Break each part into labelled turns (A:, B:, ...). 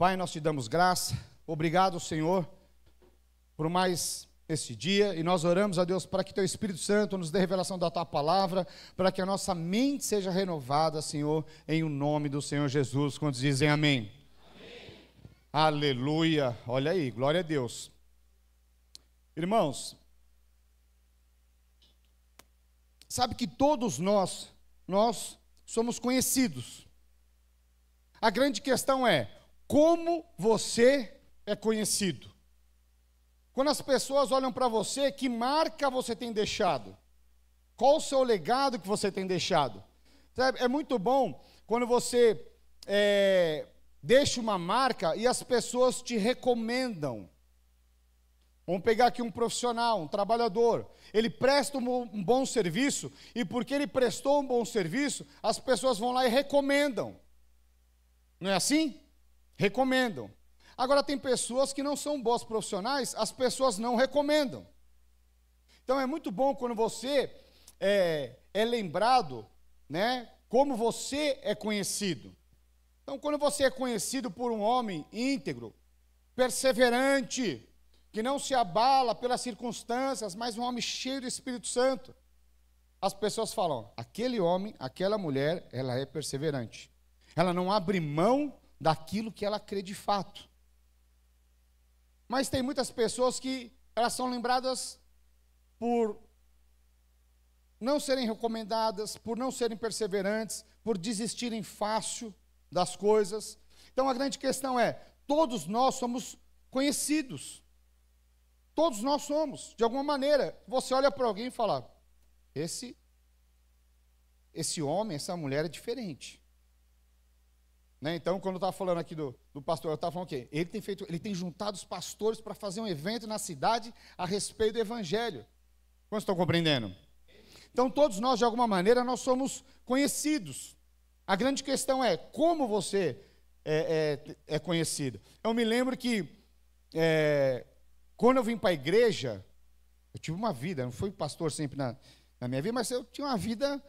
A: Pai, nós te damos graça, obrigado, Senhor, por mais esse dia, e nós oramos a Deus para que Teu Espírito Santo nos dê revelação da Tua palavra, para que a nossa mente seja renovada, Senhor, em o nome do Senhor Jesus. Quantos dizem amém? Amém. Aleluia, olha aí, glória a Deus. Irmãos, sabe que todos nós somos conhecidos. A grande questão é, como você é conhecido? Quando as pessoas olham para você, que marca você tem deixado? Qual o seu legado que você tem deixado? Sabe, é muito bom quando você deixa uma marca e as pessoas te recomendam. Vamos pegar aqui um profissional, um trabalhador. Ele presta um bom serviço e porque ele prestou um bom serviço, as pessoas vão lá e recomendam. Não é assim? Recomendam. Agora tem pessoas que não são bons profissionais, as pessoas não recomendam. Então é muito bom quando você é lembrado, né, como você é conhecido. Então quando você é conhecido por um homem íntegro, perseverante, que não se abala pelas circunstâncias, mas um homem cheio do Espírito Santo, as pessoas falam, aquele homem, aquela mulher, ela é perseverante. Ela não abre mão daquilo que ela crê de fato. Mas tem muitas pessoas que elas são lembradas por não serem recomendadas, por não serem perseverantes, por desistirem fácil das coisas. Então a grande questão é, todos nós somos conhecidos. Todos nós somos, de alguma maneira. Você olha para alguém e fala, esse homem, essa mulher é diferente. Né? Então, quando eu estava falando aqui do pastor, eu estava falando o quê? Ele tem juntado os pastores para fazer um evento na cidade a respeito do evangelho. Quantos estão compreendendo? Então, todos nós, de alguma maneira, nós somos conhecidos. A grande questão é, como você é conhecido? Eu me lembro que, quando eu vim para a igreja, eu tive uma vida, não fui pastor sempre na minha vida, mas eu tinha uma vida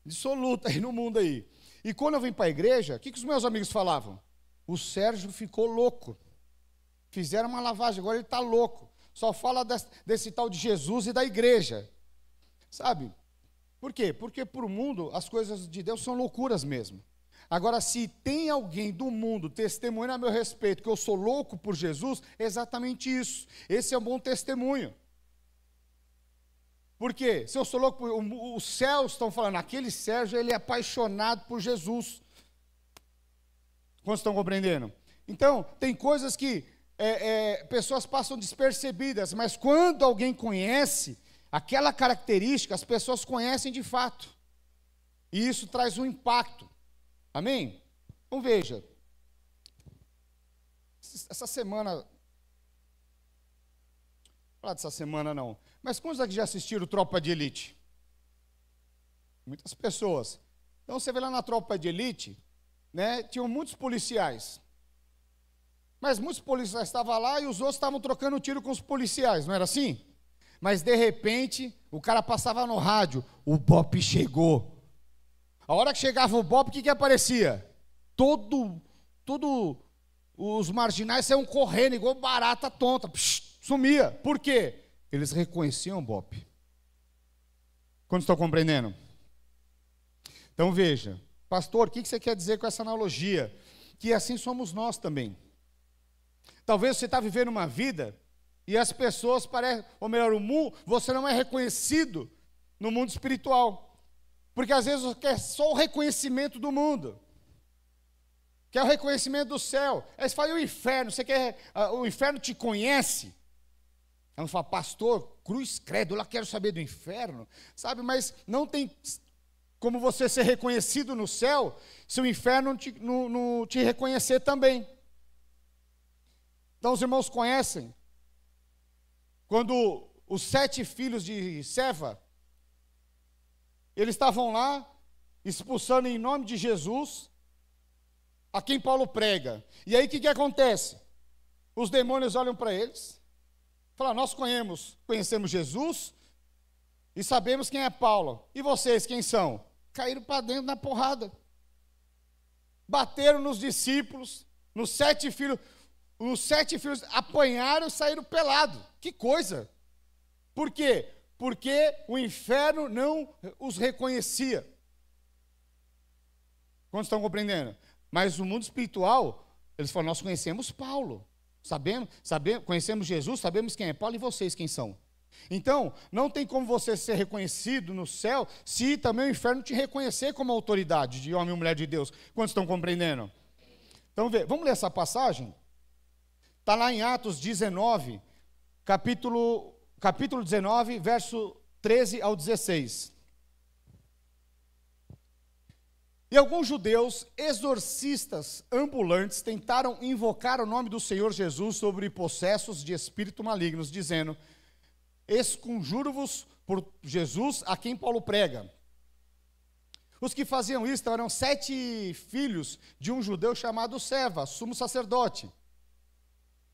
A: dissoluta aí no mundo aí. E quando eu vim para a igreja, o que os meus amigos falavam? O Sérgio ficou louco. Fizeram uma lavagem, agora ele está louco. Só fala desse tal de Jesus e da igreja. Sabe? Por quê? Porque para o mundo as coisas de Deus são loucuras mesmo. Agora, se tem alguém do mundo testemunhando a meu respeito que eu sou louco por Jesus, é exatamente isso. Esse é um bom testemunho. Por quê? Se eu sou louco, os céus estão falando, aquele Sérgio, ele é apaixonado por Jesus. Quantos estão compreendendo? Então, tem coisas que pessoas passam despercebidas, mas quando alguém conhece aquela característica, as pessoas conhecem de fato. E isso traz um impacto. Amém? Então veja, essa semana, não vou falar dessa semana não, mas quantos aqui já assistiram Tropa de Elite? Muitas pessoas. Então você vê lá na Tropa de Elite, né, tinham muitos policiais. Mas muitos policiais estavam lá e os outros estavam trocando tiro com os policiais, não era assim? Mas de repente, o cara passava no rádio, o BOPE chegou. A hora que chegava o BOPE, o que aparecia? Todo os marginais saíam correndo, igual barata tonta, sumia. Por quê? Eles reconheciam o BOPE. Quando estão compreendendo? Então veja, pastor, o que você quer dizer com essa analogia? Que assim somos nós também. Talvez você está vivendo uma vida e as pessoas parecem, ou melhor, o mundo, você não é reconhecido no mundo espiritual. Porque às vezes você quer só o reconhecimento do mundo. Quer o reconhecimento do céu. Aí você fala, e o inferno? Você quer, o inferno te conhece? Aí você fala, pastor, cruz credo, eu lá quero saber do inferno. Sabe, mas não tem como você ser reconhecido no céu, se o inferno não te reconhecer também. Então os irmãos conhecem, quando os 7 filhos de Seva, eles estavam lá, expulsando em nome de Jesus, a quem Paulo prega. E aí o que acontece? Os demônios olham para eles, falam, nós conhecemos Jesus, e sabemos quem é Paulo. E vocês, quem são? Caíram para dentro na porrada. Bateram nos discípulos, Os 7 filhos apanharam e saíram pelados. Que coisa! Por quê? Porque o inferno não os reconhecia. Quantos estão compreendendo? Mas no mundo espiritual, eles falam, nós conhecemos Paulo. Conhecemos Jesus, sabemos quem é Paulo e vocês quem são. Então, não tem como você ser reconhecido no céu se também o inferno te reconhecer como autoridade de homem e mulher de Deus. Quantos estão compreendendo? Então, vamos ler essa passagem? Está lá em Atos 19, capítulo 19, verso 13 ao 16. E alguns judeus exorcistas ambulantes tentaram invocar o nome do Senhor Jesus sobre possessos de espírito malignos, dizendo, esconjuro-vos por Jesus a quem Paulo prega. Os que faziam isso eram 7 filhos de um judeu chamado Seva, sumo sacerdote.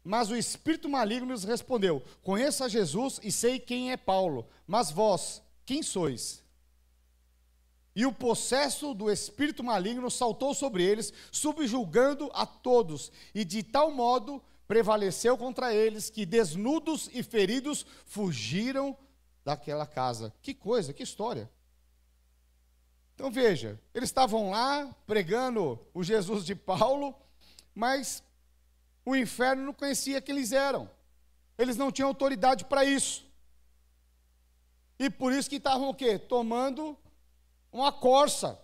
A: Mas o espírito maligno lhes respondeu, conheço a Jesus e sei quem é Paulo, mas vós, quem sois? E o possesso do espírito maligno saltou sobre eles, subjulgando a todos, e de tal modo prevaleceu contra eles, que desnudos e feridos fugiram daquela casa. Que coisa, que história. Então veja, eles estavam lá pregando o Jesus de Paulo, mas o inferno não conhecia quem eles eram. Eles não tinham autoridade para isso. E por isso que estavam o quê? Tomando uma corça.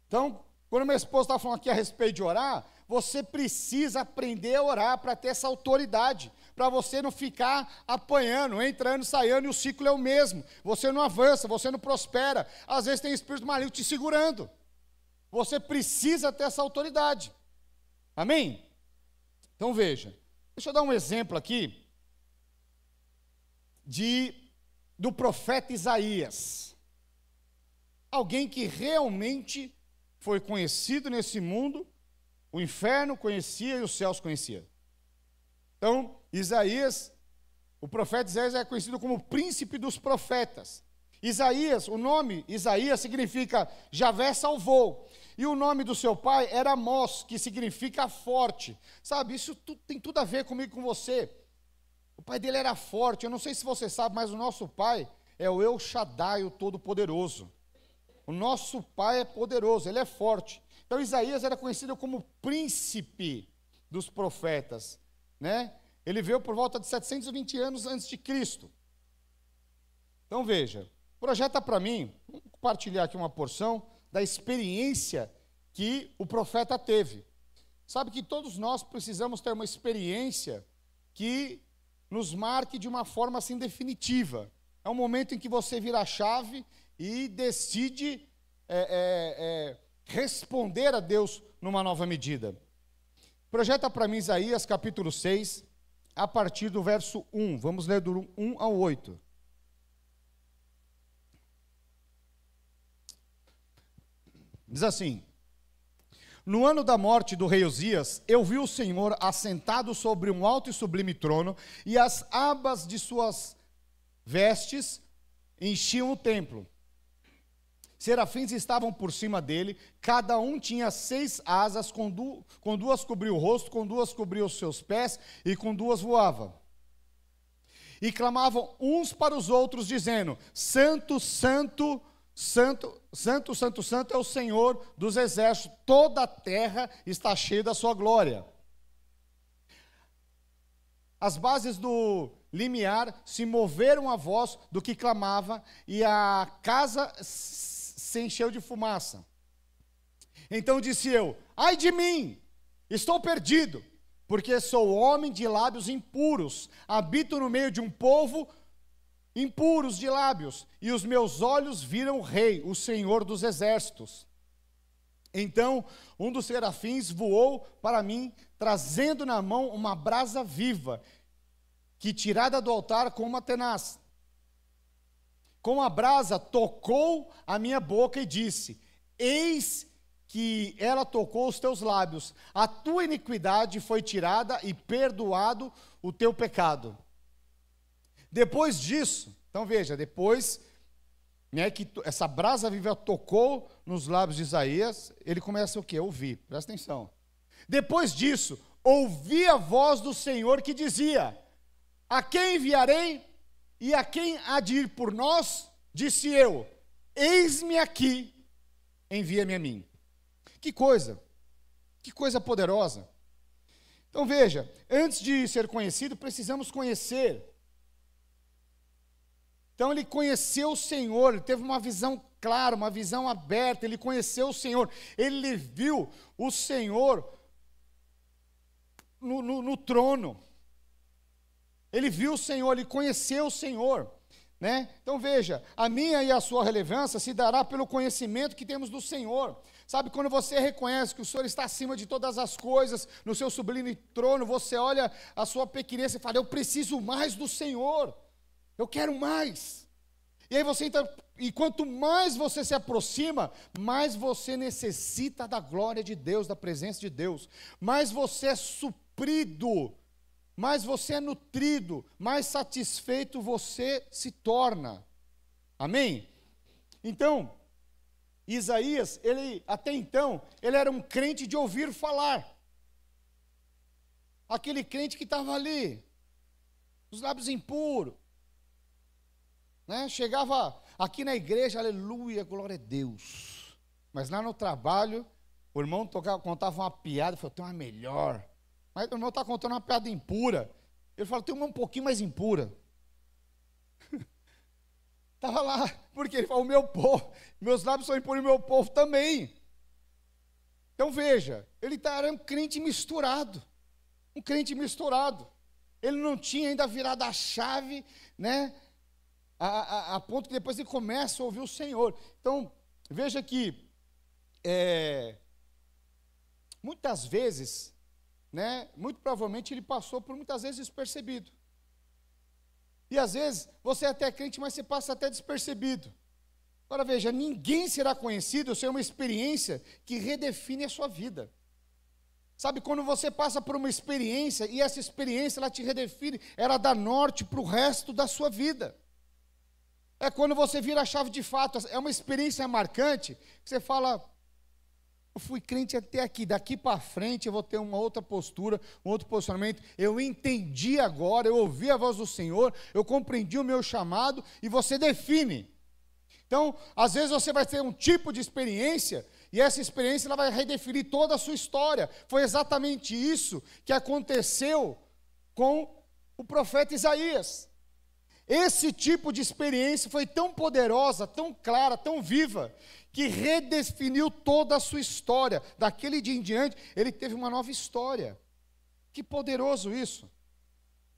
A: Então, quando minha esposa estava falando aqui a respeito de orar, você precisa aprender a orar para ter essa autoridade, para você não ficar apanhando, entrando, saindo, e o ciclo é o mesmo. Você não avança, você não prospera. Às vezes tem espírito maligno te segurando. Você precisa ter essa autoridade. Amém? Então veja, deixa eu dar um exemplo aqui do profeta Isaías. Alguém que realmente foi conhecido nesse mundo, o inferno conhecia e os céus conhecia. Então, Isaías, o profeta Isaías é conhecido como príncipe dos profetas. Isaías, o nome Isaías significa Javé salvou. E o nome do seu pai era Amós, que significa forte. Sabe, isso tem tudo a ver comigo e com você. O pai dele era forte. Eu não sei se você sabe, mas o nosso pai é o El Shaddai, o Todo-Poderoso. O nosso pai é poderoso, ele é forte. Então Isaías era conhecido como príncipe dos profetas, né? Ele veio por volta de 720 anos antes de Cristo. Então veja, projeta para mim, vou compartilhar aqui uma porção da experiência que o profeta teve. Sabe que todos nós precisamos ter uma experiência que nos marque de uma forma assim definitiva. É um momento em que você vira a chave e decide responder a Deus numa nova medida. Projeta para mim Isaías capítulo 6, a partir do verso 1. Vamos ler do 1 ao 8. Diz assim: no ano da morte do rei Uzias, eu vi o Senhor assentado sobre um alto e sublime trono, e as abas de suas vestes enchiam o templo. Serafins estavam por cima dele, cada um tinha 6 asas, com 2 cobria o rosto, com 2 cobria os seus pés, e com 2 voava. E clamavam uns para os outros, dizendo: Santo, Santo, Santo, Santo, Santo, Santo é o Senhor dos exércitos, toda a terra está cheia da sua glória. As bases do limiar se moveram a voz do que clamava, e a casa se encheu de fumaça. Então disse eu: ai de mim, estou perdido, porque sou homem de lábios impuros, habito no meio de um povo impuros de lábios, e os meus olhos viram o Rei, o Senhor dos exércitos. Então um dos serafins voou para mim, trazendo na mão uma brasa viva, que tirada do altar com uma tenaz. Com a brasa tocou a minha boca e disse: eis que ela tocou os teus lábios, a tua iniquidade foi tirada e perdoado o teu pecado. Depois disso, então veja, depois que essa brasa viva tocou nos lábios de Isaías, ele começa o quê? A ouvir, presta atenção. Depois disso, ouvi a voz do Senhor que dizia: a quem enviarei e a quem há de ir por nós? Disse eu: eis-me aqui, envia-me a mim. Que coisa poderosa. Então veja, antes de ser conhecido, precisamos conhecer. Então ele conheceu o Senhor, ele teve uma visão clara, uma visão aberta, ele conheceu o Senhor, ele viu o Senhor no trono, ele viu o Senhor, ele conheceu o Senhor, né? Então veja, a minha e a sua relevância se dará pelo conhecimento que temos do Senhor. Sabe, quando você reconhece que o Senhor está acima de todas as coisas, no seu sublime trono, você olha a sua pequenez e fala: eu preciso mais do Senhor, eu quero mais. E aí você entra, e quanto mais você se aproxima, mais você necessita da glória de Deus, da presença de Deus, mais você é suprido, mais você é nutrido, mais satisfeito você se torna. Amém? Então, Isaías, até então, ele era um crente de ouvir falar. Aquele crente que estava ali, os lábios impuros, né? Chegava aqui na igreja, aleluia, glória a Deus. Mas lá no trabalho, o irmão contava uma piada, falou: tem uma melhor. Mas o irmão está contando uma piada impura. Ele falou: tem uma um pouquinho mais impura. Estava lá, porque ele falou: o meu povo, meus lábios são impuros e o meu povo também. Então veja, ele era um crente misturado. Um crente misturado. Ele não tinha ainda virado a chave, né? A ponto que depois ele começa a ouvir o Senhor. Então, veja que, muitas vezes, né, muito provavelmente ele passou por muitas vezes despercebido. E às vezes, você é até crente, mas você passa até despercebido. Agora veja, ninguém será conhecido sem uma experiência que redefine a sua vida. Sabe, quando você passa por uma experiência, e essa experiência, ela te redefine, ela dá norte para o resto da sua vida. É quando você vira a chave de fato, é uma experiência marcante, que você fala: eu fui crente até aqui, daqui para frente eu vou ter uma outra postura, um outro posicionamento, eu entendi agora, eu ouvi a voz do Senhor, eu compreendi o meu chamado, e você define. Então, às vezes você vai ter um tipo de experiência, e essa experiência ela vai redefinir toda a sua história. Foi exatamente isso que aconteceu com o profeta Isaías. Esse tipo de experiência foi tão poderosa, tão clara, tão viva, que redefiniu toda a sua história. Daquele dia em diante, ele teve uma nova história. Que poderoso isso!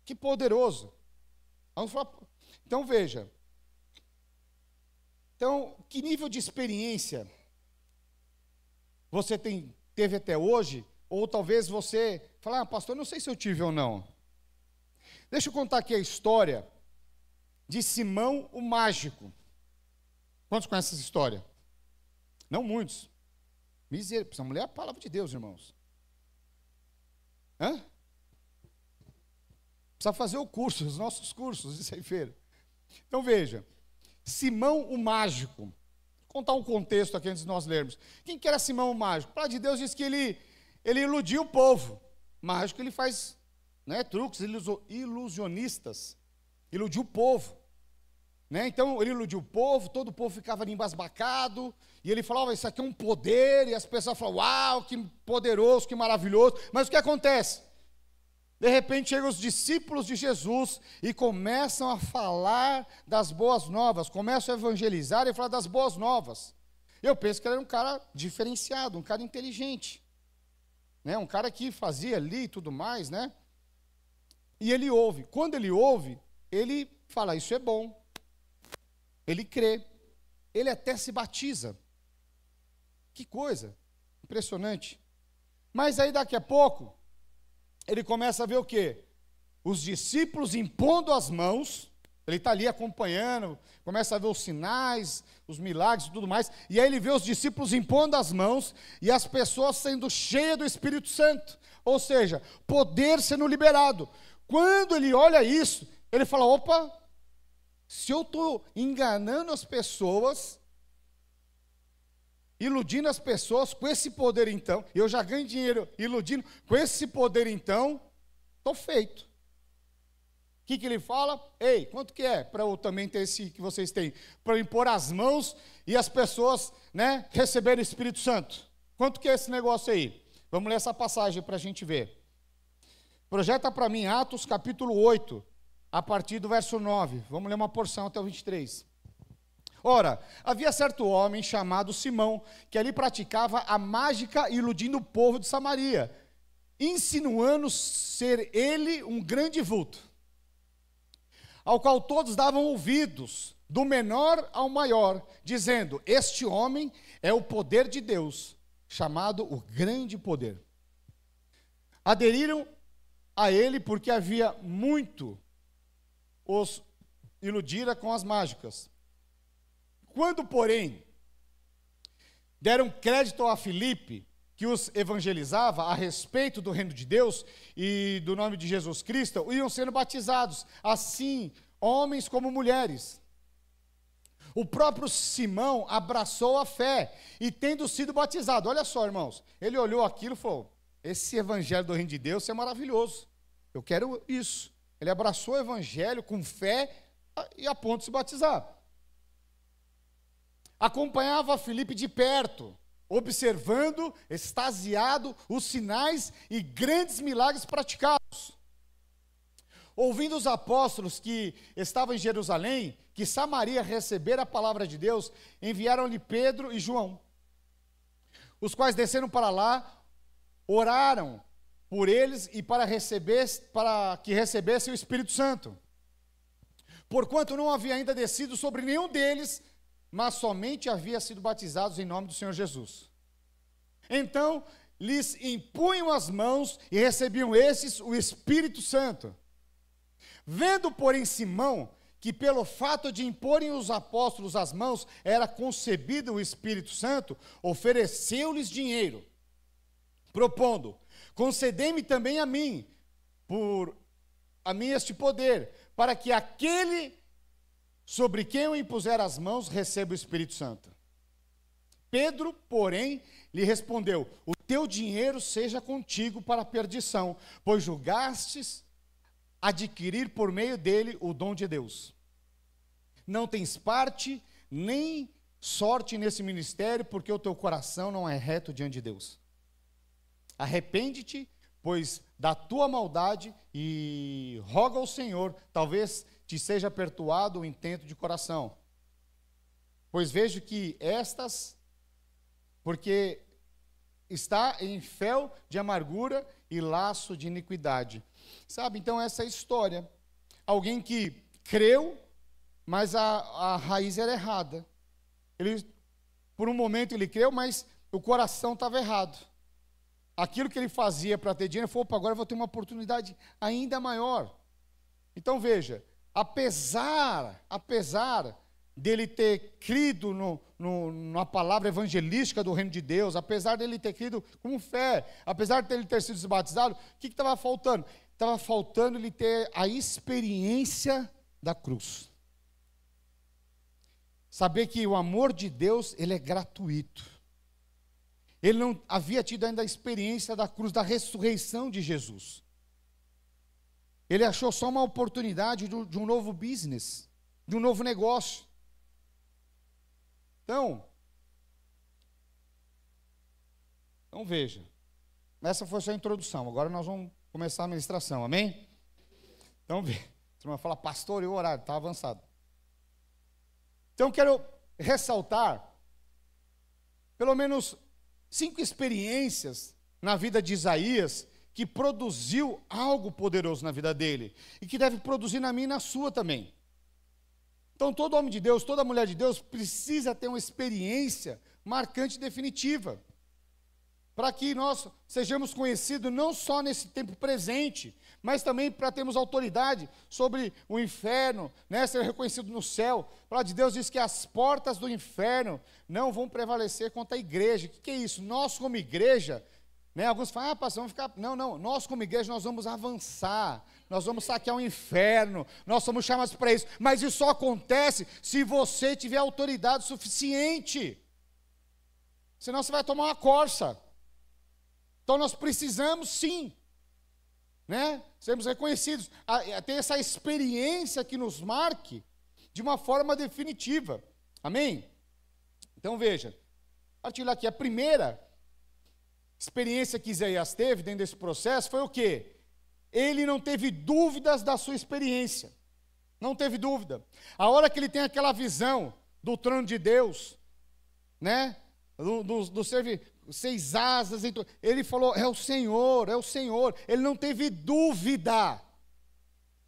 A: Que poderoso! Vamos falar. Então veja. Então, que nível de experiência você teve até hoje? Ou talvez você fale: ah, pastor, não sei se eu tive ou não. Deixa eu contar aqui a história de Simão o Mágico. Quantos conhecem essa história? Não muitos. Misericórdia, essa mulher é a palavra de Deus, irmãos. Precisa fazer o curso, os nossos cursos de ceifeiro. Então veja, Simão o Mágico. Vou contar um contexto aqui antes de nós lermos. Quem que era Simão o Mágico? A palavra de Deus diz que ele iludia o povo. Mágico, ele faz, né, truques ilusionistas. Iludiu o povo, né? Então ele iludiu o povo, todo o povo ficava ali embasbacado, e ele falava: isso aqui é um poder, e as pessoas falavam: uau, que poderoso, que maravilhoso. Mas o que acontece? De repente chegam os discípulos de Jesus e começam a falar das boas novas, começam a evangelizar e falar das boas novas. Eu penso que ele era um cara diferenciado, um cara inteligente, né? Um cara que fazia ali e tudo mais, né? E ele ouve. Quando ele ouve, ele fala: isso é bom. Ele crê. Ele até se batiza. Que coisa impressionante. Mas aí daqui a pouco, ele começa a ver o quê? Os discípulos impondo as mãos. Ele está ali acompanhando, começa a ver os sinais, os milagres e tudo mais. E aí ele vê os discípulos impondo as mãos e as pessoas sendo cheias do Espírito Santo. Ou seja, poder sendo liberado. Quando ele olha isso, ele fala: opa, se eu estou enganando as pessoas, iludindo as pessoas com esse poder então, eu já ganho dinheiro iludindo, com esse poder então, estou feito. O que ele fala? Ei, quanto que é para eu também ter esse que vocês têm? Para eu impor as mãos e as pessoas, né, receberem o Espírito Santo. Quanto que é esse negócio aí? Vamos ler essa passagem para a gente ver. Projeta para mim Atos capítulo 8, a partir do verso 9. Vamos ler uma porção até o 23. Ora, havia certo homem chamado Simão, que ali praticava a mágica iludindo o povo de Samaria, insinuando ser ele um grande vulto, ao qual todos davam ouvidos, do menor ao maior, dizendo: este homem é o poder de Deus, chamado o grande poder. Aderiram a ele porque havia muito os iludira com as mágicas. Quando, porém, deram crédito a Filipe, que os evangelizava a respeito do reino de Deus e do nome de Jesus Cristo, iam sendo batizados, assim, homens como mulheres. O próprio Simão abraçou a fé e, tendo sido batizado, olha só, irmãos, ele olhou aquilo e falou: esse evangelho do reino de Deus é maravilhoso, eu quero isso. Ele abraçou o evangelho com fé e a ponto de se batizar. Acompanhava Filipe de perto, observando, extasiado, os sinais e grandes milagres praticados. Ouvindo os apóstolos que estavam em Jerusalém, que Samaria recebera a palavra de Deus, enviaram-lhe Pedro e João, os quais desceram para lá, oraram por eles e para que recebessem o Espírito Santo, porquanto não havia ainda descido sobre nenhum deles, mas somente havia sido batizados em nome do Senhor Jesus. Então lhes impunham as mãos e recebiam esses o Espírito Santo. Vendo, porém, Simão, que pelo fato de imporem os apóstolos as mãos, era concebido o Espírito Santo, ofereceu-lhes dinheiro, propondo: concedei-me também a mim, por a mim este poder, para que aquele sobre quem eu impuser as mãos receba o Espírito Santo. Pedro, porém, lhe respondeu: o teu dinheiro seja contigo para a perdição, pois julgastes adquirir por meio dele o dom de Deus. Não tens parte nem sorte nesse ministério, porque o teu coração não é reto diante de Deus. Arrepende-te, pois, da tua maldade e roga ao Senhor, talvez te seja perdoado o intento de coração. Pois vejo que porque está em fel de amargura e laço de iniquidade. Sabe, então essa é a história. Alguém que creu, mas a raiz era errada. Por um momento ele creu, mas o coração estava errado. Aquilo que ele fazia para ter dinheiro, falou: opa, agora eu vou ter uma oportunidade ainda maior. Então veja, apesar dele ter crido na palavra evangelística do reino de Deus, apesar dele ter crido com fé, apesar de ele ter sido batizado, o que estava faltando? Estava faltando ele ter a experiência da cruz. Saber que o amor de Deus, ele é gratuito. Ele não havia tido ainda a experiência da cruz, da ressurreição de Jesus. Ele achou só uma oportunidade de um novo business, de um novo negócio. Então veja, essa foi só a introdução, agora nós vamos começar a ministração, amém? Então veja, você vai falar: pastor, e o horário? Está avançado. Então quero ressaltar pelo menos 5 experiências na vida de Isaías que produziu algo poderoso na vida dele e que deve produzir na minha e na sua também. Então todo homem de Deus, toda mulher de Deus precisa ter uma experiência marcante e definitiva, para que nós sejamos conhecidos não só nesse tempo presente, mas também para termos autoridade sobre o inferno, né, ser reconhecido no céu. A palavra de Deus diz que as portas do inferno não vão prevalecer contra a igreja. O que é isso? Nós como igreja, né, alguns falam: pastor, vamos ficar... Não, nós como igreja nós vamos avançar, nós vamos saquear o inferno, nós somos chamados para isso, mas isso só acontece se você tiver autoridade suficiente. senão você vai tomar uma corça. Então nós precisamos sim, né, sermos reconhecidos, ter essa experiência que nos marque de uma forma definitiva. Amém? Então veja, partilhar aqui, a primeira experiência que Isaías teve dentro desse processo foi o quê? Ele não teve dúvidas da sua experiência. Não teve dúvida. A hora que ele tem aquela visão do trono de Deus, né? Do seis asas, ele falou, é o Senhor, é o Senhor. Ele não teve dúvida.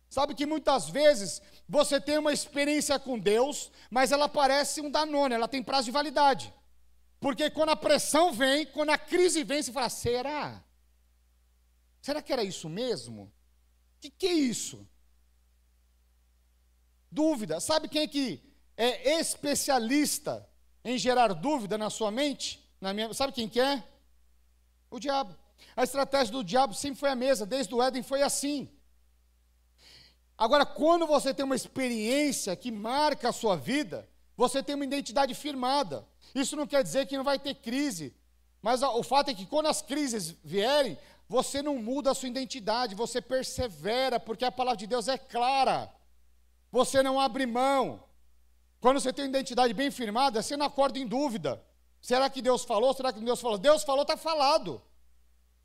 A: Sabe que muitas vezes você tem uma experiência com Deus, mas ela parece um Danone, ela tem prazo de validade. Porque quando a pressão vem, quando a crise vem, você fala, será? Será que era isso mesmo? O que é isso? Dúvida. Sabe quem é que é especialista em gerar dúvida na sua mente? Sabe quem que é? O diabo. A estratégia do diabo sempre foi a mesma, desde o Éden foi assim. Agora, quando você tem uma experiência que marca a sua vida, você tem uma identidade firmada. Isso não quer dizer que não vai ter crise, mas o fato é que quando as crises vierem, você não muda a sua identidade, você persevera, porque a palavra de Deus é clara. Você não abre mão. Quando você tem uma identidade bem firmada, você não acorda em dúvida. Será que Deus falou? Será que Deus falou? Deus falou, está falado.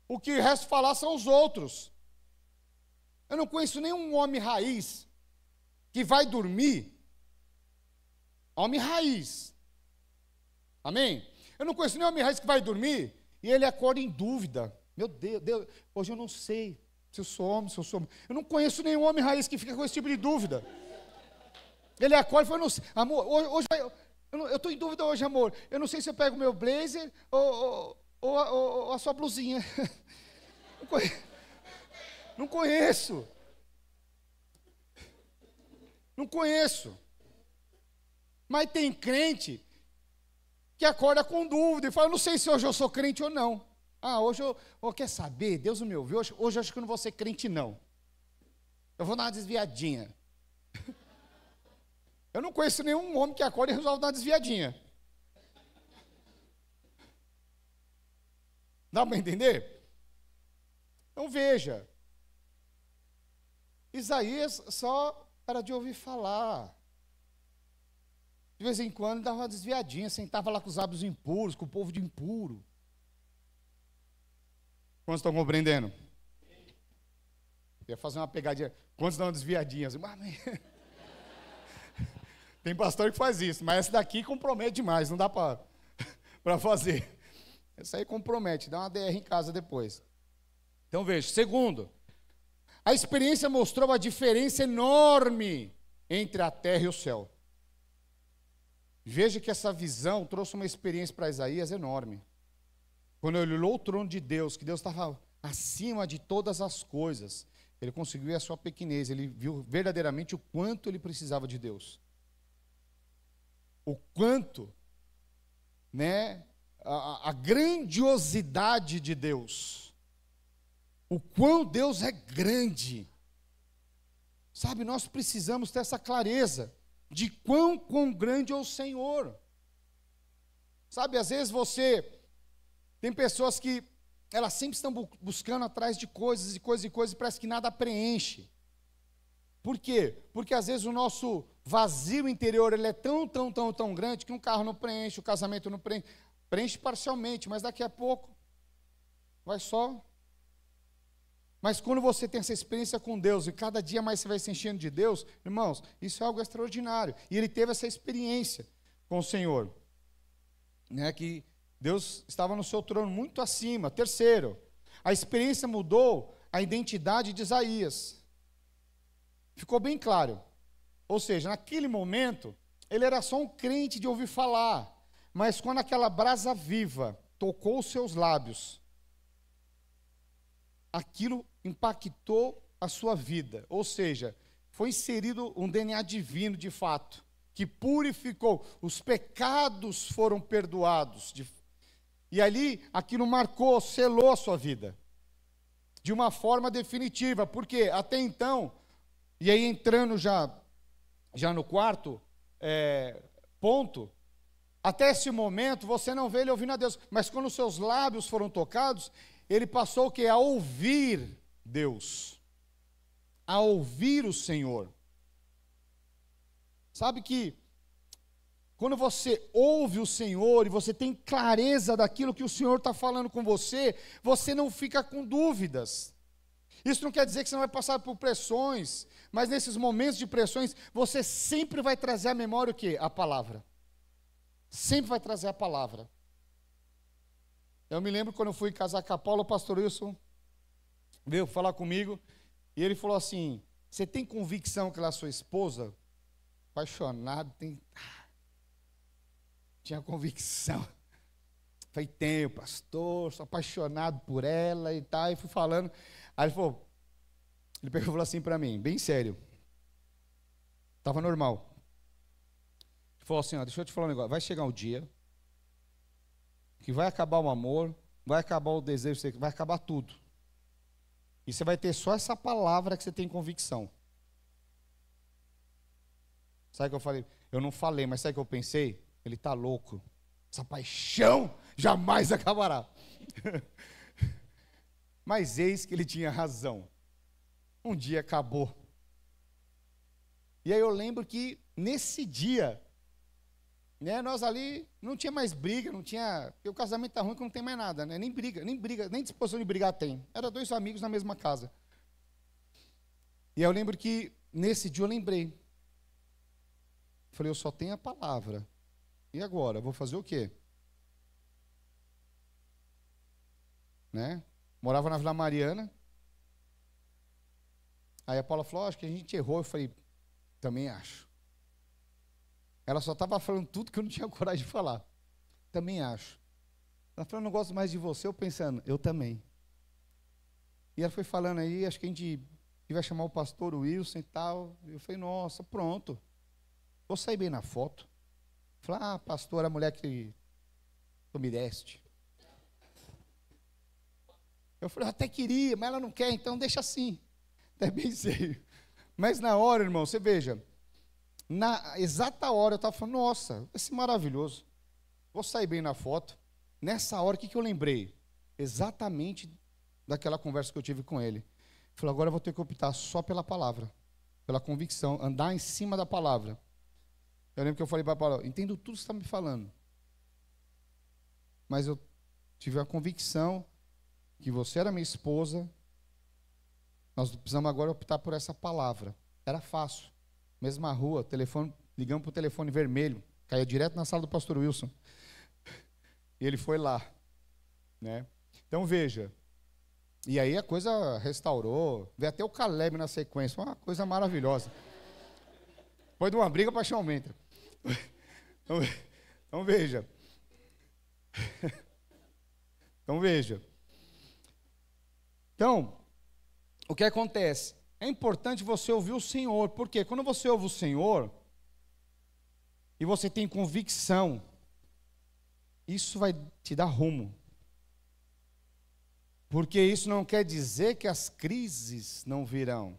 A: O que resta falar são os outros. Eu não conheço nenhum homem raiz que vai dormir. Homem raiz. Amém? Eu não conheço nenhum homem raiz que vai dormir e ele acorda em dúvida. Meu Deus, hoje eu não sei se eu sou homem, se eu sou mulher. Eu não conheço nenhum homem raiz que fica com esse tipo de dúvida. Ele acorda e fala, não sei, amor, hoje eu estou em dúvida hoje, amor. Eu não sei se eu pego o meu blazer ou a sua blusinha. Não conheço. Não conheço. Mas tem crente que acorda com dúvida e fala, não sei se hoje eu sou crente ou não. Hoje eu quer saber, Deus não me ouviu, hoje eu acho que eu não vou ser crente não. Eu vou dar uma desviadinha. Eu não conheço nenhum homem que acorda e resolve dar uma desviadinha. Dá para entender? Então veja, Isaías só era de ouvir falar. De vez em quando dava uma desviadinha, sentava lá com os lábios impuros, com o povo de impuro. Quantos estão compreendendo? Ia fazer uma pegadinha. Quantos dão uma desviadinha? Tem pastor que faz isso, mas essa daqui compromete demais, não dá para fazer. Essa aí compromete, dá uma DR em casa depois. Então veja, segundo, a experiência mostrou a diferença enorme entre a terra e o céu. Veja que essa visão trouxe uma experiência para Isaías enorme. Quando ele olhou o trono de Deus, que Deus estava acima de todas as coisas, ele conseguiu ver a sua pequenez, ele viu verdadeiramente o quanto ele precisava de Deus. O quanto, né, a grandiosidade de Deus. O quão Deus é grande. Sabe, nós precisamos ter essa clareza de quão grande é o Senhor. Sabe, às vezes tem pessoas que elas sempre estão buscando atrás de coisas, e parece que nada preenche. Por quê? Porque às vezes o nosso vazio interior ele é tão grande que um carro não preenche, o casamento não preenche. Preenche parcialmente, mas daqui a pouco vai só. Mas quando você tem essa experiência com Deus e cada dia mais você vai se enchendo de Deus, irmãos, isso é algo extraordinário. E ele teve essa experiência com o Senhor, né, que Deus estava no seu trono muito acima. Terceiro, a experiência mudou a identidade de Isaías. Ficou bem claro. Ou seja, naquele momento, ele era só um crente de ouvir falar, mas quando aquela brasa viva tocou os seus lábios, aquilo impactou a sua vida. Ou seja, foi inserido um DNA divino de fato, que purificou, os pecados foram perdoados. E ali, aquilo marcou, selou a sua vida, de uma forma definitiva, porque até então, e aí entrando já no quarto ponto, Até esse momento, você não vê ele ouvindo a Deus, mas quando os seus lábios foram tocados, ele passou o quê? A ouvir Deus, a ouvir o Senhor. Sabe que, quando você ouve o Senhor, e você tem clareza daquilo que o Senhor está falando com você, você não fica com dúvidas. Isso não quer dizer que você não vai passar por pressões, mas nesses momentos de pressões, você sempre vai trazer à memória o quê? A palavra. Sempre vai trazer a palavra. Eu me lembro quando eu fui casar com a Paula, o pastor Wilson veio falar comigo, e ele falou assim, você tem convicção que ela é sua esposa? Apaixonado, tinha convicção. Falei, tenho, pastor, sou apaixonado por ela e tal, e fui falando. Aí ele falou, ele pegou e falou assim para mim, bem sério, estava normal. Ele falou assim, ó, deixa eu te falar um negócio, vai chegar um dia que vai acabar o amor, vai acabar o desejo, vai acabar tudo. E você vai ter só essa palavra que você tem convicção. Sabe o que eu falei? Eu não falei, mas sabe o que eu pensei? Ele está louco. Essa paixão jamais acabará. Mas eis que ele tinha razão. Um dia acabou. E aí eu lembro que nesse dia, né, nós ali não tinha mais briga, não tinha, porque o casamento está ruim que não tem mais nada, né? Nem briga, nem disposição de brigar tem. Era dois amigos na mesma casa. E aí eu lembro que nesse dia eu lembrei. Falei, eu só tenho a palavra. E agora? Eu vou fazer o quê? Né? Morava na Vila Mariana. Aí a Paula falou, acho que a gente errou. Eu falei, também acho. Ela só estava falando tudo que eu não tinha coragem de falar. Também acho. Ela falou, eu não gosto mais de você. Eu pensando, eu também. E ela foi falando aí, acho que a gente vai chamar o pastor Wilson e tal. Eu falei, nossa, pronto. Vou sair bem na foto. Falei, pastor, a mulher que tu me deste. Eu falei, eu até queria, mas ela não quer, então deixa assim. Até bem sério. Mas na hora, irmão, você veja, na exata hora eu estava falando, nossa, vai ser maravilhoso. Vou sair bem na foto. Nessa hora, o que eu lembrei? Exatamente daquela conversa que eu tive com ele. Falei, agora eu vou ter que optar só pela palavra, pela convicção, andar em cima da palavra. Eu lembro que eu falei para a Paula, entendo tudo que você está me falando, mas eu tive a convicção que você era minha esposa, nós precisamos agora optar por essa palavra. Era fácil, mesma rua, telefone, ligamos para o telefone vermelho, caía direto na sala do pastor Wilson, e ele foi lá, né? Então veja, e aí a coisa restaurou, veio até o Caleb na sequência, uma coisa maravilhosa. Depois de uma briga, a paixão aumenta. Então veja. Então veja. Então, o que acontece? É importante você ouvir o Senhor, porque quando você ouve o Senhor, e você tem convicção, isso vai te dar rumo. Porque isso não quer dizer que as crises não virão.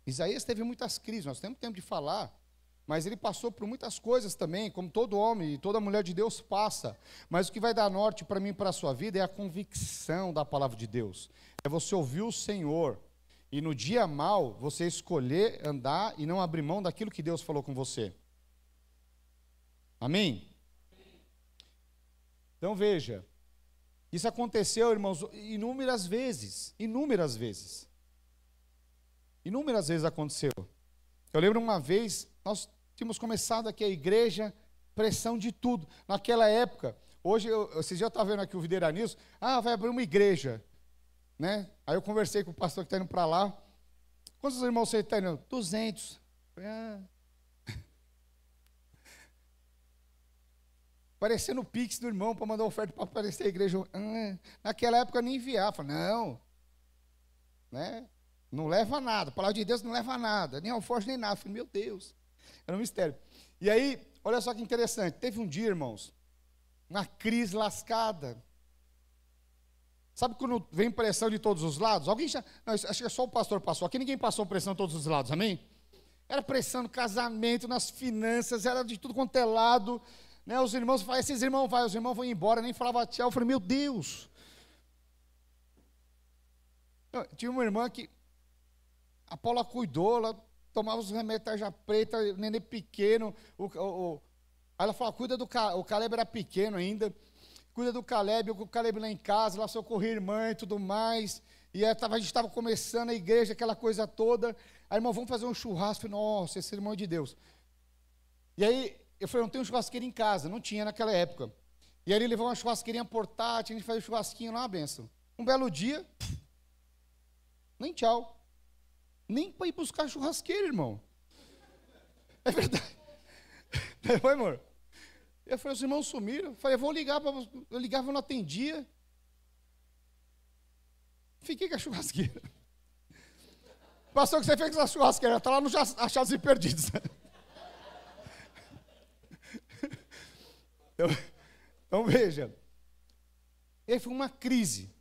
A: Isaías teve muitas crises, nós temos tempo de falar, mas ele passou por muitas coisas também, como todo homem e toda mulher de Deus passa. Mas o que vai dar norte para mim e para a sua vida é a convicção da palavra de Deus. É você ouvir o Senhor. E no dia mal, você escolher andar e não abrir mão daquilo que Deus falou com você. Amém? Então veja, isso aconteceu, irmãos, inúmeras vezes. Inúmeras vezes. Inúmeras vezes aconteceu. Eu lembro uma vez, nós tínhamos começado aqui a igreja, pressão de tudo. Naquela época, hoje, esses dias eu estava vendo aqui o Videira News, vai abrir uma igreja, né? Aí eu conversei com o pastor que está indo para lá. Quantos irmãos você está indo? 200. Parecendo o Pix do irmão para mandar oferta para aparecer a igreja. Naquela época eu nem enviava. Falei, não, né? Não leva nada. A palavra de Deus não leva nada. Nem alforje, nem nada. Falei, meu Deus. Era um mistério. E aí, olha só que interessante. Teve um dia, irmãos, uma crise lascada. Sabe quando vem pressão de todos os lados? Alguém já... Não, acho que é só o pastor passou. Aqui ninguém passou pressão de todos os lados, amém? Era pressão no casamento, nas finanças, era de tudo quanto é lado, né, os irmãos falam, esses irmãos vai, os irmãos vão embora, nem falava tchau. Eu falei, meu Deus. Tinha uma irmã que a Paula cuidou, ela tomava os remédios tarja preta, neném pequeno. Aí ela falou, cuida do Caleb, o Caleb era pequeno ainda, cuida do Caleb, o Caleb lá em casa, lá socorria a irmã e tudo mais. E a gente estava começando a igreja, aquela coisa toda. Aí, irmão, vamos fazer um churrasco. Eu falei, nossa, esse irmão é de Deus. E aí, eu falei, não tem um churrasqueiro em casa. Não tinha naquela época. E aí ele levou uma churrasqueirinha portátil, a gente fazia um churrasquinho lá, uma benção. Um belo dia, nem tchau. Nem para ir buscar churrasqueiro, irmão. É verdade. Foi, amor? Eu falei, os irmãos sumiram. Eu falei, eu vou ligar para você. Eu ligava, não atendia. Fiquei com a churrasqueira. Pastor, o que você fez com a churrasqueira? Está lá nos Achados e Perdidos. Então veja. E aí foi uma crise.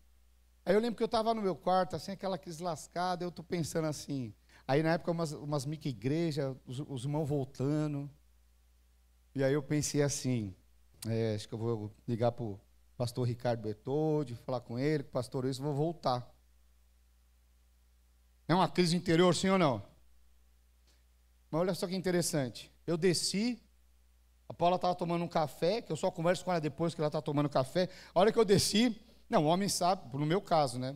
A: Aí eu lembro que eu estava no meu quarto, assim, aquela crise lascada, eu estou pensando assim. Aí na época umas micro-igrejas, os irmãos voltando. E aí eu pensei assim, acho que eu vou ligar para o pastor Ricardo Bertoldi, falar com ele, com o pastor Wilson, vou voltar. É uma crise interior, sim ou não? Mas olha só que interessante. Eu desci, a Paula estava tomando um café, que eu só converso com ela depois que ela está tomando café. A hora que eu desci, não, o homem sabe, no meu caso, né?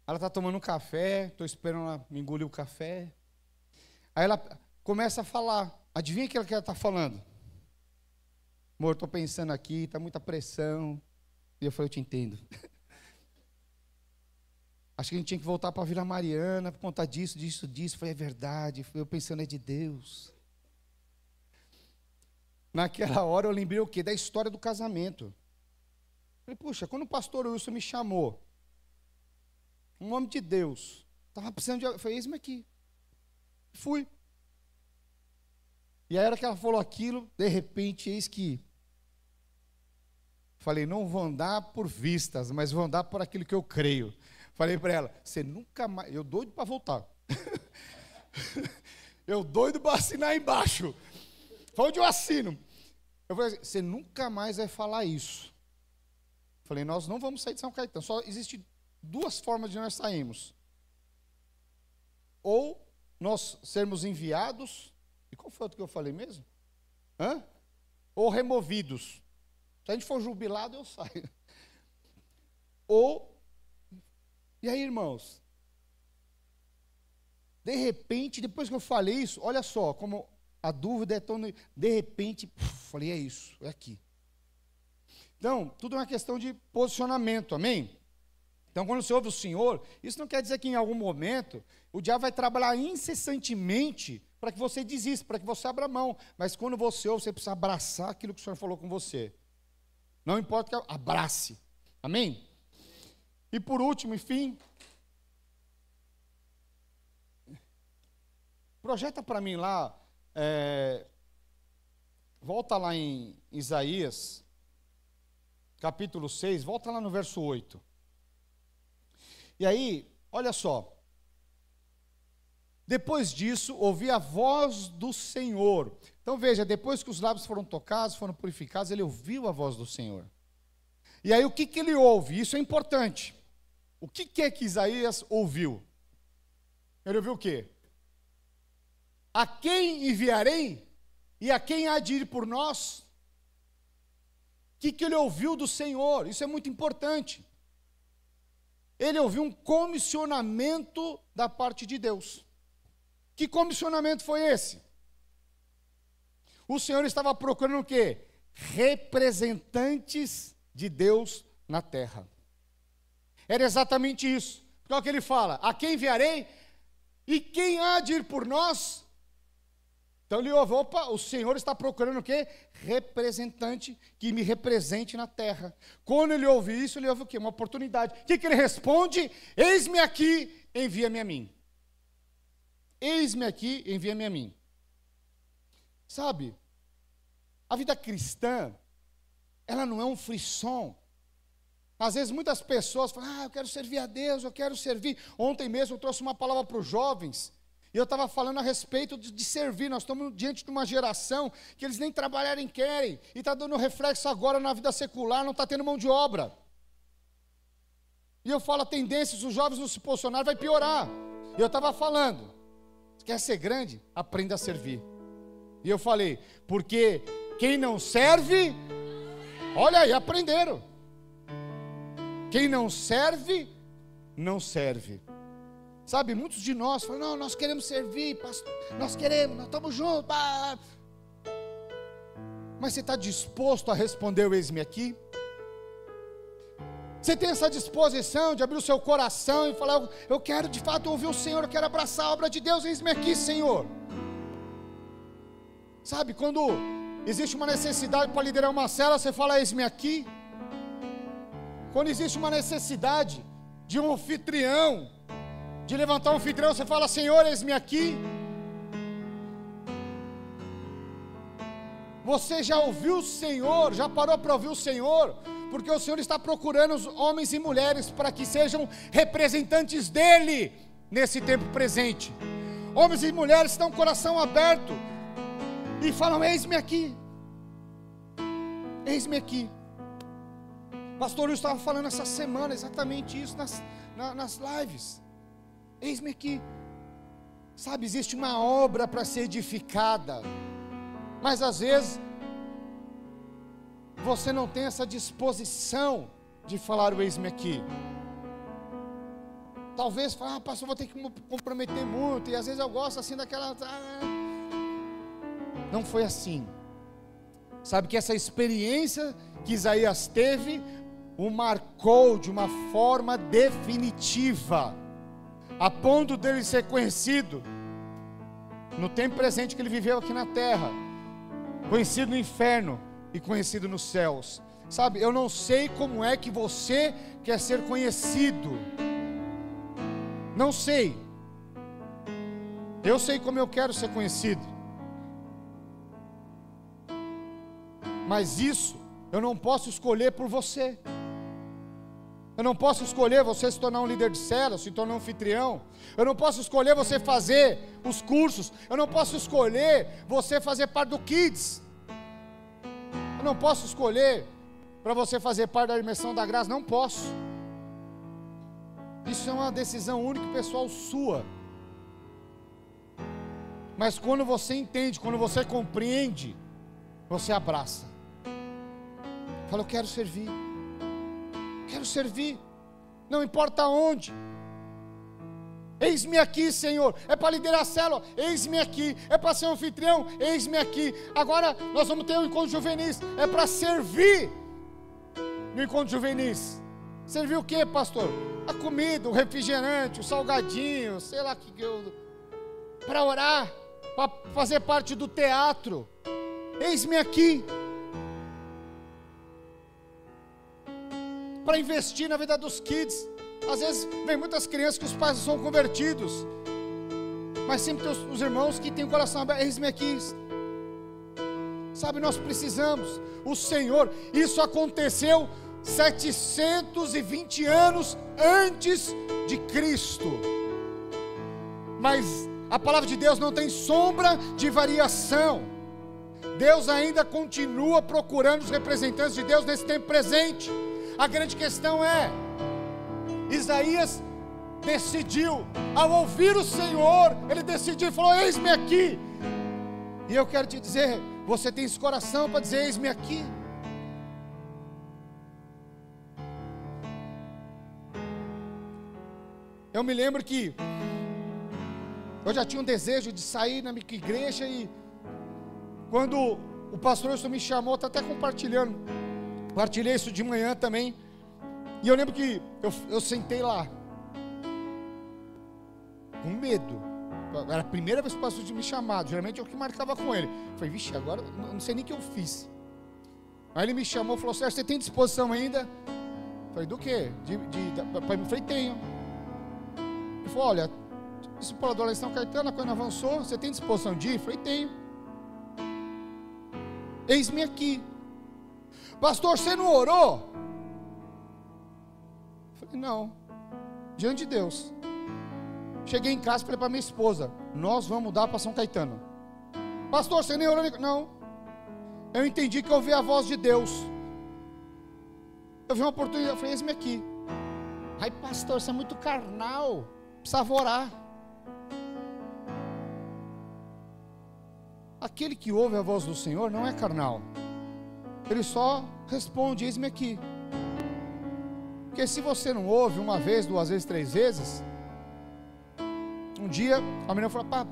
A: Ela está tomando um café, estou esperando ela me engolir o café. Aí ela começa a falar. Adivinha o que ela está falando? Amor, estou pensando aqui, está muita pressão. E eu falei, eu te entendo. Acho que a gente tinha que voltar para a Vila Mariana por conta disso. Falei, é verdade. Eu pensando, é de Deus. Naquela hora eu lembrei o quê? Da história do casamento. Falei, puxa, quando o pastor Wilson me chamou, um homem de Deus, estava precisando de... Eu falei, eis-me aqui. Fui. E aí, a hora que ela falou aquilo, de repente, eis que... Falei, não vou andar por vistas, mas vou andar por aquilo que eu creio. Falei para ela, você nunca mais... Eu doido para voltar. Eu doido para assinar embaixo. Foi onde eu assino. Eu falei assim, você nunca mais vai falar isso. Falei, nós não vamos sair de São Caetano. Só existem duas formas de nós sairmos. Ou nós sermos enviados... E qual foi o que eu falei mesmo? Ou removidos. Se a gente for jubilado, eu saio. Ou... E aí, irmãos? De repente, depois que eu falei isso, olha só, como a dúvida é tão... De repente, falei, é isso, é aqui. Então, tudo é uma questão de posicionamento, amém? Então, quando você ouve o Senhor, isso não quer dizer que em algum momento o diabo vai trabalhar incessantemente para que você desista, para que você abra mão. Mas quando você ouve, você precisa abraçar aquilo que o Senhor falou com você. Não importa que abrace. Amém? E por último, enfim, projeta para mim lá, volta lá em Isaías, capítulo 6, volta lá no verso 8. E aí, olha só. Depois disso, ouvi a voz do Senhor. Então veja, depois que os lábios foram tocados, foram purificados, ele ouviu a voz do Senhor. E aí o que ele ouve? Isso é importante. O que é que Isaías ouviu? Ele ouviu o quê? A quem enviarei? E a quem há de ir por nós? O que ele ouviu do Senhor? Isso é muito importante. Ele ouviu um comissionamento da parte de Deus. Que comissionamento foi esse? O Senhor estava procurando o quê? Representantes de Deus na terra. Era exatamente isso. Porque é o que ele fala, a quem enviarei? E quem há de ir por nós? Então ele ouve, opa, o Senhor está procurando o quê? Representante que me represente na terra. Quando ele ouve isso, ele ouve o quê? Uma oportunidade. O que ele responde? Eis-me aqui, envia-me a mim. Eis-me aqui, envia-me a mim. Sabe, a vida cristã, ela não é um frisson. Às vezes muitas pessoas falam, eu quero servir a Deus, eu quero servir. Ontem mesmo eu trouxe uma palavra para os jovens, E eu estava falando a respeito de servir. Nós estamos diante de uma geração que eles nem trabalharem querem. E está dando reflexo agora na vida secular, não está tendo mão de obra. E eu falo, a tendência, se os jovens não se posicionarem, vai piorar. E eu estava falando, quer ser grande? Aprenda a servir. E eu falei, porque quem não serve, olha aí, aprenderam. Quem não serve, não serve. Sabe, muitos de nós falam, não, nós queremos servir, pastor, nós estamos juntos. Pá. Mas você está disposto a responder o eis-me aqui? Você tem essa disposição de abrir o seu coração e falar, eu quero de fato ouvir o Senhor, eu quero abraçar a obra de Deus, eis-me aqui, Senhor. Sabe, quando existe uma necessidade para liderar uma célula, você fala, eis-me aqui. Quando existe uma necessidade de um anfitrião, de levantar um anfitrião, você fala, Senhor, eis-me aqui. Você já ouviu o Senhor, já parou para ouvir o Senhor? Porque o Senhor está procurando os homens e mulheres para que sejam representantes dEle nesse tempo presente. Homens e mulheres que estão com o coração aberto e falam, eis-me aqui. Eis-me aqui. O pastor Luiz estava falando essa semana exatamente isso nas lives. Eis-me aqui. Sabe, existe uma obra para ser edificada, mas às vezes você não tem essa disposição de falar o eis-me aqui. Talvez fale, pastor, vou ter que me comprometer muito, e às vezes eu gosto assim daquela... Não foi assim. Sabe que essa experiência que Isaías teve, o marcou de uma forma definitiva, a ponto dele ser conhecido no tempo presente que ele viveu aqui na terra, conhecido no inferno e conhecido nos céus. Sabe, eu não sei como é que você quer ser conhecido, não sei. Eu sei como eu quero ser conhecido, mas isso eu não posso escolher por você. Eu não posso escolher você se tornar um líder de célula, se tornar um anfitrião. Eu não posso escolher você fazer os cursos. Eu não posso escolher você fazer parte do Kids. Eu não posso escolher para você fazer parte da imersão da graça. Não posso. Isso é uma decisão única e pessoal sua. Mas quando você entende, quando você compreende, você abraça. Fala, eu quero servir. Quero servir, não importa onde. Eis-me aqui, Senhor. É para liderar a célula, eis-me aqui. É para ser um anfitrião, eis-me aqui. Agora nós vamos ter um encontro juvenis, é para servir no encontro juvenis. Servir o que, pastor? A comida, o refrigerante, o salgadinho, sei lá que eu... Para orar, para fazer parte do teatro. Eis-me aqui. Para investir na vida dos kids. Às vezes vem muitas crianças que os pais não são convertidos, mas sempre tem os irmãos que têm o coração aberto. Eis-me aqui. Sabe, nós precisamos. O Senhor, isso aconteceu 720 anos antes de Cristo, mas a palavra de Deus não tem sombra de variação. Deus ainda continua procurando os representantes de Deus nesse tempo presente. A grande questão é, Isaías decidiu, ao ouvir o Senhor, ele decidiu e falou, eis-me aqui. E eu quero te dizer, você tem esse coração para dizer, eis-me aqui? Eu me lembro que eu já tinha um desejo de sair na minha igreja, e quando o pastor Wilson me chamou, está até compartilhei isso de manhã também, e eu lembro que eu sentei lá, com medo. Era a primeira vez que o pastor tinha me chamado, geralmente eu que marcava com ele. Eu falei, vixe, agora não sei nem o que eu fiz. Aí ele me chamou e falou, Sérgio, você tem disposição ainda? Eu falei, do quê? Eu falei, tenho. Ele falou, olha, discipulador lá em São Caetano, a coisa avançou, você tem disposição de ir? Eu falei, tenho. Eis-me aqui. Pastor, você não orou? Eu falei, não. Diante de Deus. Cheguei em casa e falei para minha esposa: nós vamos mudar para São Caetano. Pastor, você nem orou? Não. Eu entendi que eu ouvi a voz de Deus. Eu vi uma oportunidade, eu falei: eis-me aqui. Ai, pastor, você é muito carnal, precisava orar. Aquele que ouve a voz do Senhor não é carnal. Ele só responde: eis-me aqui. Porque se você não ouve uma vez, duas vezes, três vezes, um dia a menina falou: pá,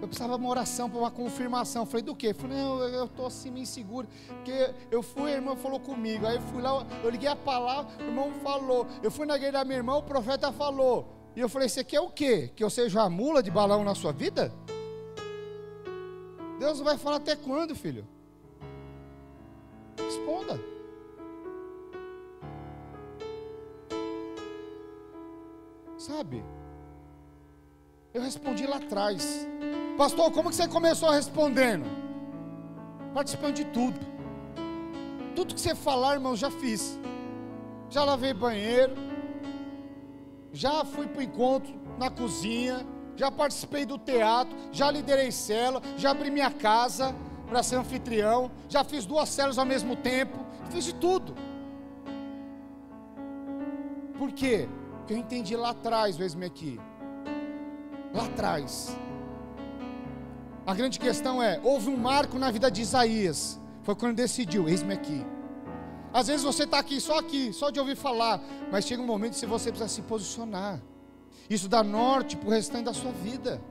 A: eu precisava de uma oração para uma confirmação. Eu falei: do quê? Eu falei: não, eu estou assim meio inseguro, porque eu fui, a irmã falou comigo. Aí eu fui lá, eu liguei a palavra, o irmão falou. Eu fui na igreja da minha irmã, o profeta falou. E eu falei: você quer o quê? Que eu seja a mula de balão na sua vida? Deus vai falar até quando, filho? Responda. Sabe? Eu respondi lá atrás. Pastor, como que você começou respondendo? Participando de tudo. Tudo que você falar, irmão, já fiz. Já lavei banheiro. Já fui para o encontro na cozinha. Já participei do teatro. Já liderei célula. Já abri minha casa para ser anfitrião. Já fiz 2 células ao mesmo tempo. Fiz de tudo. Por quê? Porque eu entendi lá atrás, eis-me aqui. Lá atrás. A grande questão é: houve um marco na vida de Isaías. Foi quando ele decidiu: eis-me aqui. Às vezes você está aqui, só de ouvir falar. Mas chega um momento que você precisa se posicionar. Isso dá norte para o restante da sua vida.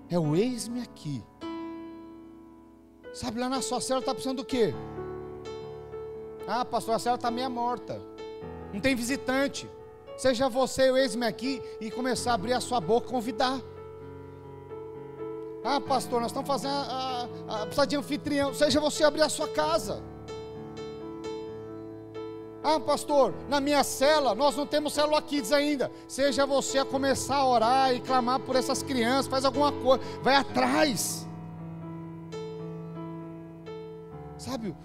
A: É o eis-me aqui. Sabe, lá na sua célula está precisando do quê? Ah, pastor, a célula está meia morta. Não tem visitante. Seja você o eis-me aqui e começar a abrir a sua boca e convidar. Ah, pastor, nós estamos fazendo precisa de anfitrião. Seja você abrir a sua casa. Ah, pastor, na minha cela, nós não temos célula kids ainda. Seja você a começar a orar e clamar por essas crianças. Faz alguma coisa, vai atrás. Sabe,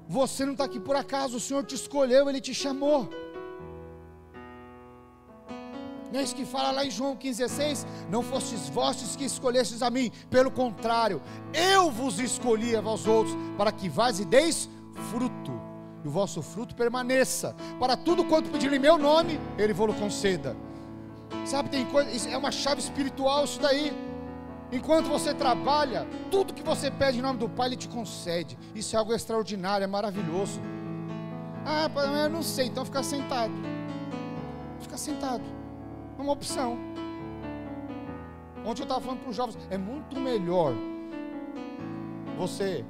A: você não está aqui por acaso. O Senhor te escolheu, Ele te chamou. Não é isso que fala lá em João 15,16? Não fostes vós que escolhestes a mim, pelo contrário, eu vos escolhi a vós outros, para que vás e deis fruto, e o vosso fruto permaneça. Para tudo quanto pedir em meu nome, Ele vos conceda. Sabe, tem coisa, é uma chave espiritual isso daí. Enquanto você trabalha, tudo que você pede em nome do Pai, Ele te concede. Isso é algo extraordinário, é maravilhoso. Ah, eu não sei, então fica sentado. Fica sentado. É uma opção. Ontem eu estava falando para os jovens: é muito melhor você,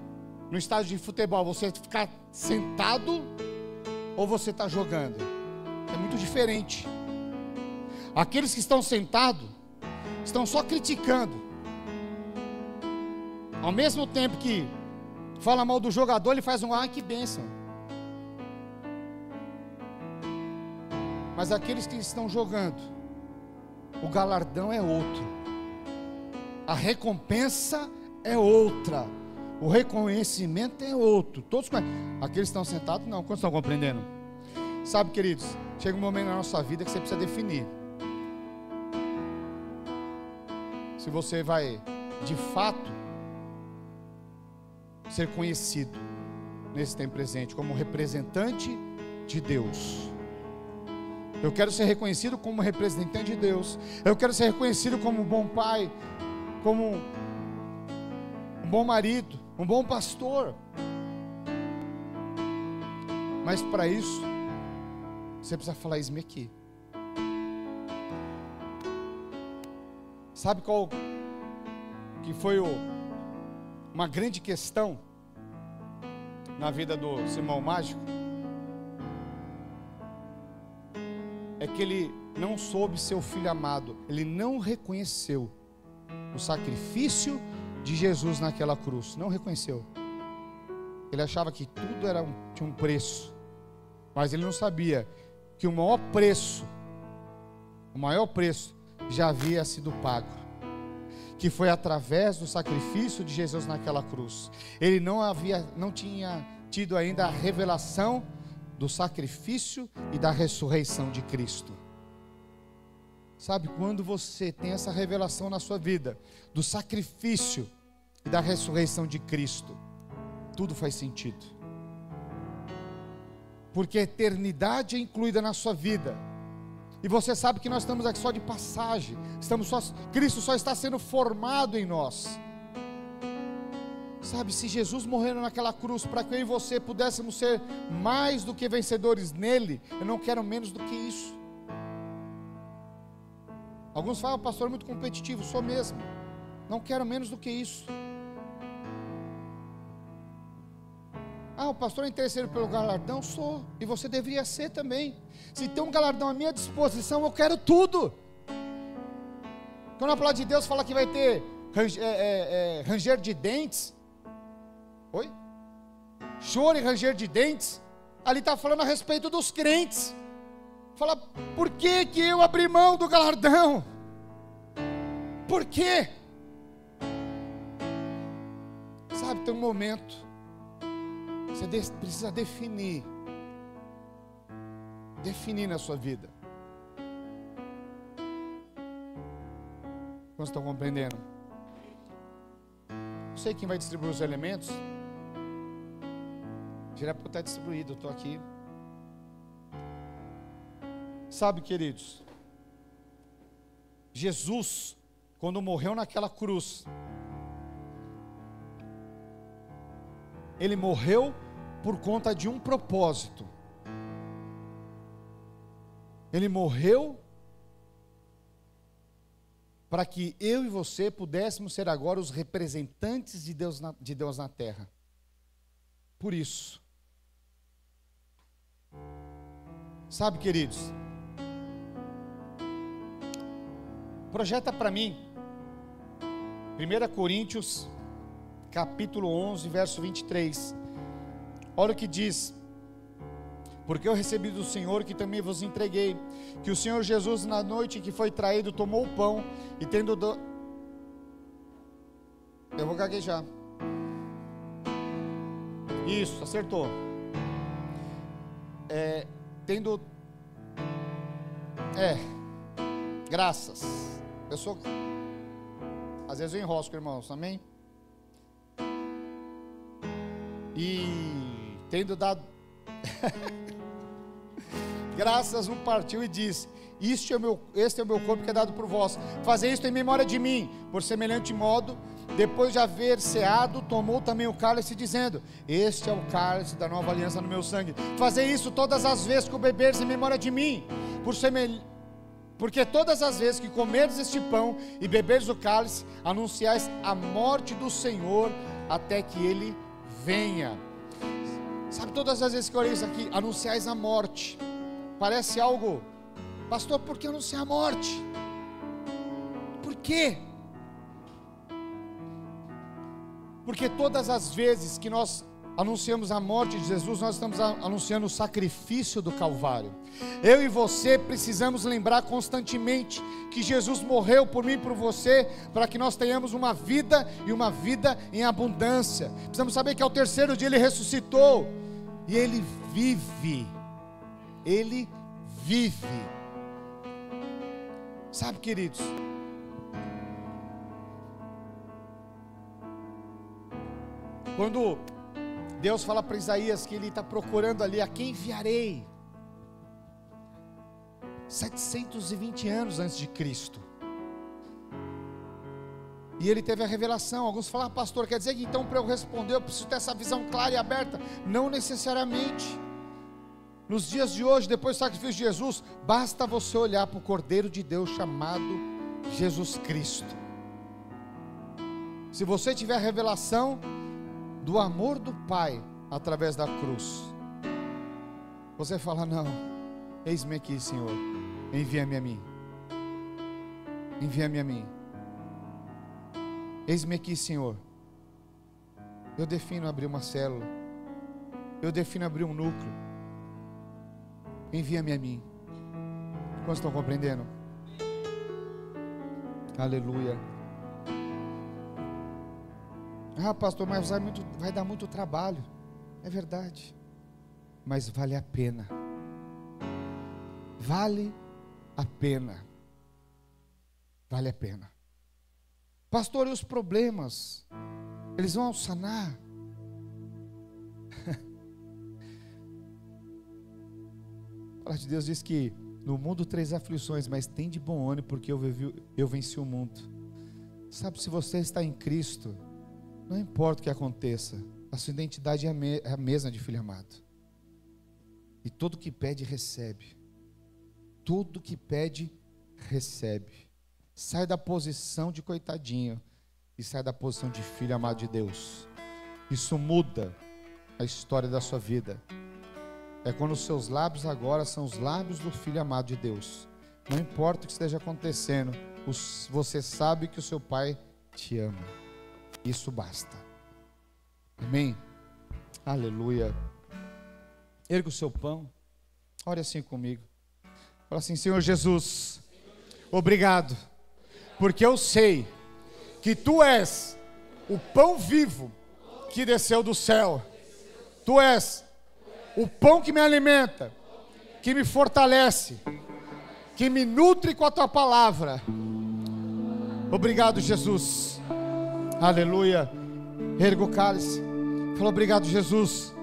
A: no estádio de futebol, você ficar sentado ou você está jogando. É muito diferente. Aqueles que estão sentados estão só criticando, ao mesmo tempo que fala mal do jogador, ele faz um: ah, que bênção. Mas aqueles que estão jogando, o galardão é outro, a recompensa é outra, o reconhecimento é outro. Todos conhecem. Aqueles que estão sentados, não. Quantos estão compreendendo? Sabe, queridos, chega um momento na nossa vida que você precisa definir se você vai de fato ser conhecido nesse tempo presente como representante de Deus. Eu quero ser reconhecido como representante de Deus. Eu quero ser reconhecido como um bom pai, como um bom marido, um bom pastor. Mas para isso, você precisa falar: eis-me aqui. Sabe qual que foi uma grande questão na vida do Simão Mágico? É que ele não soube ser o filho amado. Ele não reconheceu o sacrifício de Jesus naquela cruz. Não reconheceu. Ele achava que tudo tinha um preço. Mas ele não sabia que o maior preço já havia sido pago. Que foi através do sacrifício de Jesus naquela cruz. Ele não tinha tido ainda a revelação do sacrifício e da ressurreição de Cristo. Sabe, quando você tem essa revelação na sua vida, do sacrifício e da ressurreição de Cristo, tudo faz sentido. Porque a eternidade é incluída na sua vida. E você sabe que nós estamos aqui só de passagem. Cristo só está sendo formado em nós. Sabe, se Jesus morreu naquela cruz para que eu e você pudéssemos ser mais do que vencedores nele, eu não quero menos do que isso. Alguns falam, pastor, é muito competitivo. Sou mesmo. Não quero menos do que isso. O pastor é interesseiro pelo galardão? Sou. E você deveria ser também. Se tem um galardão à minha disposição, eu quero tudo. Quando a palavra de Deus fala que vai ter ranger de dentes, oi? Choro e ranger de dentes, ali está falando a respeito dos crentes. Fala, por que que eu abri mão do galardão? Por quê? Sabe, tem um momento, você precisa definir na sua vida. Vocês estão compreendendo? Não sei quem vai distribuir os elementos. Já era para estar distribuído, eu estou aqui. Sabe, queridos, Jesus, quando morreu naquela cruz, Ele morreu por conta de um propósito. Ele morreu para que eu e você pudéssemos ser agora os representantes de Deus na terra. Por isso. Sabe, queridos, projeta para mim 1 Coríntios capítulo 11, verso 23. Olha o que diz: porque eu recebi do Senhor, que também vos entreguei, que o Senhor Jesus, na noite em que foi traído, tomou o pão, e tendo eu vou gaguejar. Isso, acertou. Graças. Às vezes eu enrosco, irmãos, amém? E tendo dado graças, um partiu e disse: este é o meu corpo que é dado por vós. Fazei isto em memória de mim. Por semelhante modo, depois de haver ceado, tomou também o cálice, dizendo: este é o cálice da nova aliança no meu sangue. Fazei isso todas as vezes que o beberes em memória de mim. Porque todas as vezes que comerdes este pão e beberes o cálice, anunciais a morte do Senhor até que Ele venha. Sabe, todas as vezes que eu olhei isso aqui, anunciais a morte, parece algo, pastor, por que anunciar a morte? Por quê? Porque todas as vezes que nós anunciamos a morte de Jesus, nós estamos anunciando o sacrifício do Calvário. Eu e você precisamos lembrar constantemente que Jesus morreu por mim e por você, para que nós tenhamos uma vida, e uma vida em abundância. Precisamos saber que ao terceiro dia Ele ressuscitou, e Ele vive. Ele vive. Sabe, queridos, quando Deus fala para Isaías que Ele está procurando ali a quem enviarei, 720 anos antes de Cristo, e ele teve a revelação. Alguns falam: pastor, quer dizer que então para eu responder eu preciso ter essa visão clara e aberta? Não necessariamente. Nos dias de hoje, depois do sacrifício de Jesus, basta você olhar para o Cordeiro de Deus chamado Jesus Cristo. Se você tiver a revelação do amor do Pai através da cruz, você fala: não, eis-me aqui, Senhor, envia-me a mim, envia-me a mim, eis-me aqui, Senhor. Eu defino abrir uma célula, eu defino abrir um núcleo, envia-me a mim. Quantos estão compreendendo? Aleluia. Pastor, mas vai dar muito trabalho. É verdade, mas vale a pena. Vale a pena. vale a pena. Pastor, e os problemas? Eles vão sanar? A palavra de Deus diz que no mundo 3 aflições, mas tem de bom ânimo, porque eu venci o mundo. Sabe, se você está em Cristo, não importa o que aconteça, a sua identidade é a mesma de filho amado. E todo que pede, recebe. Tudo que pede, recebe. Sai da posição de coitadinho e sai da posição de filho amado de Deus. Isso muda a história da sua vida. É quando os seus lábios agora são os lábios do filho amado de Deus. Não importa o que esteja acontecendo, você sabe que o seu Pai te ama. Isso basta. Amém? Aleluia. Erga o seu pão. Ore assim comigo. Fala assim: Senhor Jesus, obrigado, porque eu sei que Tu és o pão vivo que desceu do céu. Tu és o pão que me alimenta, que me fortalece, que me nutre com a Tua palavra. Obrigado, Jesus. Aleluia. Erga o cálice. Fala: obrigado, Jesus,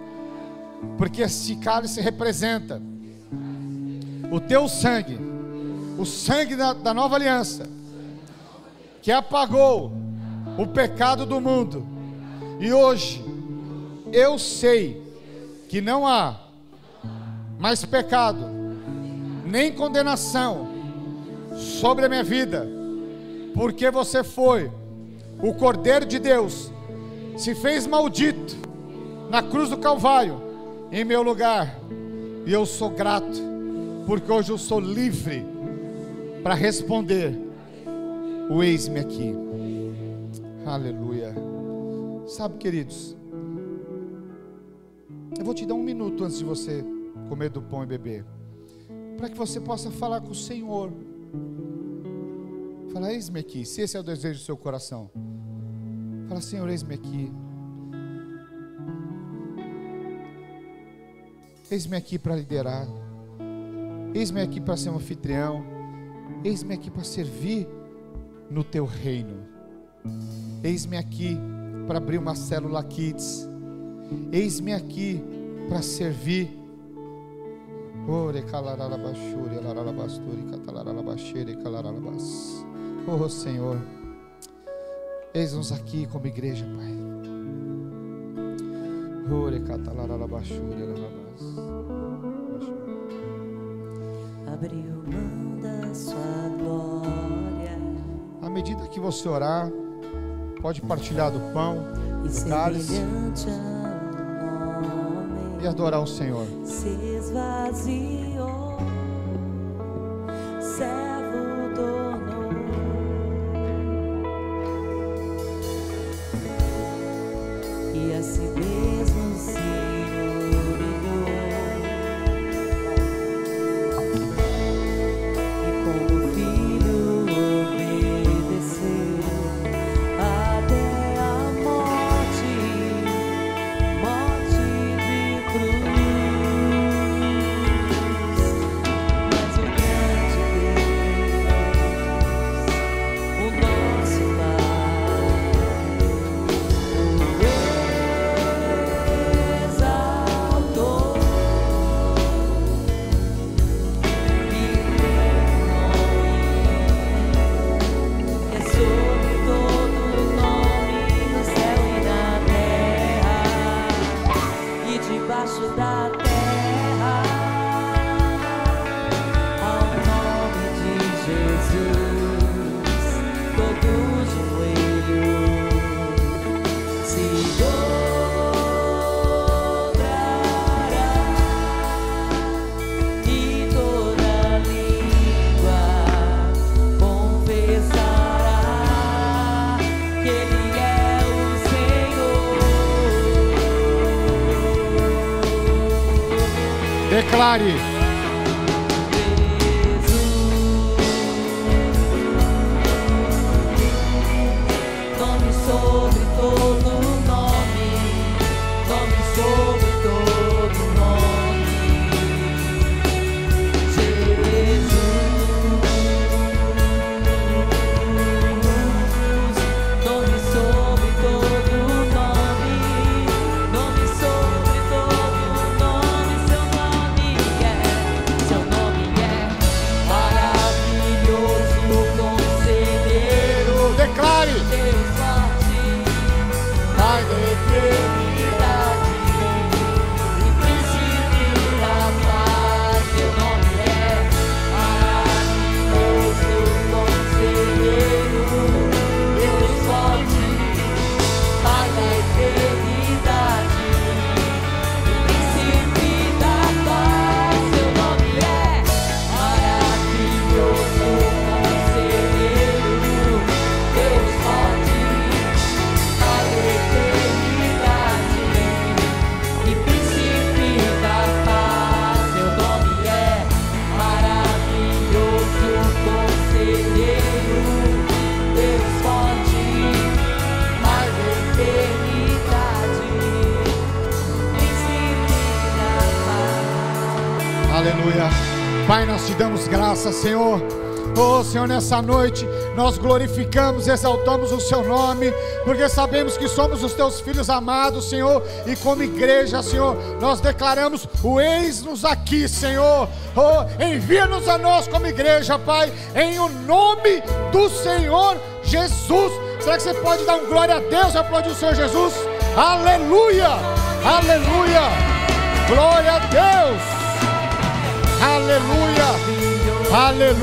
A: porque esse cálice representa o Teu sangue, o sangue da nova aliança, que apagou o pecado do mundo. E hoje eu sei que não há mais pecado, nem condenação sobre a minha vida, porque Você foi o Cordeiro de Deus, se fez maldito na cruz do Calvário em meu lugar. E eu sou grato, porque hoje eu sou livre para responder o eis-me aqui. Aleluia. Sabe, queridos, eu vou te dar 1 minuto antes de você comer do pão e beber, para que você possa falar com o Senhor. Fala: eis-me aqui. Se esse é o desejo do seu coração, fala: Senhor, eis-me aqui. Eis-me aqui para liderar. Eis-me aqui para ser um anfitrião. Eis-me aqui para servir no Teu reino. Eis-me aqui para abrir uma célula Kids. Eis-me aqui para servir. Oh Senhor, eis-nos aqui como igreja, Pai.
B: Abriu mão da Sua glória.
A: À medida que você orar, pode partilhar do pão, do cálice, e adorar o Senhor.
B: Se esvaziou, servo tornou, e a si mesmo se humilhou, e como filho obedeceu até a morte de cruz. Mas o grande Deus, o nosso Pai, o exaltou e deu nome que é sobre todo nome no céu e na terra e debaixo da terra, ao nome de Jesus, todo joelho se dobrará e toda língua confessará que Ele é o Senhor.
A: Declare:
B: Nome sobre todo nome, nome sobre todo nome, Jesus.
A: Pai, nós te damos graças, Senhor. Oh, Senhor, nessa noite nós glorificamos, exaltamos o seu nome, porque sabemos que somos os teus filhos amados, Senhor, e como igreja, Senhor, nós declaramos o eis-nos aqui, Senhor. Oh, envia-nos a nós como igreja, Pai, em o nome do Senhor Jesus. Será que você pode dar um glória a Deus e aplaudir o Senhor Jesus? Aleluia, aleluia, glória a Deus, aleluia, aleluia.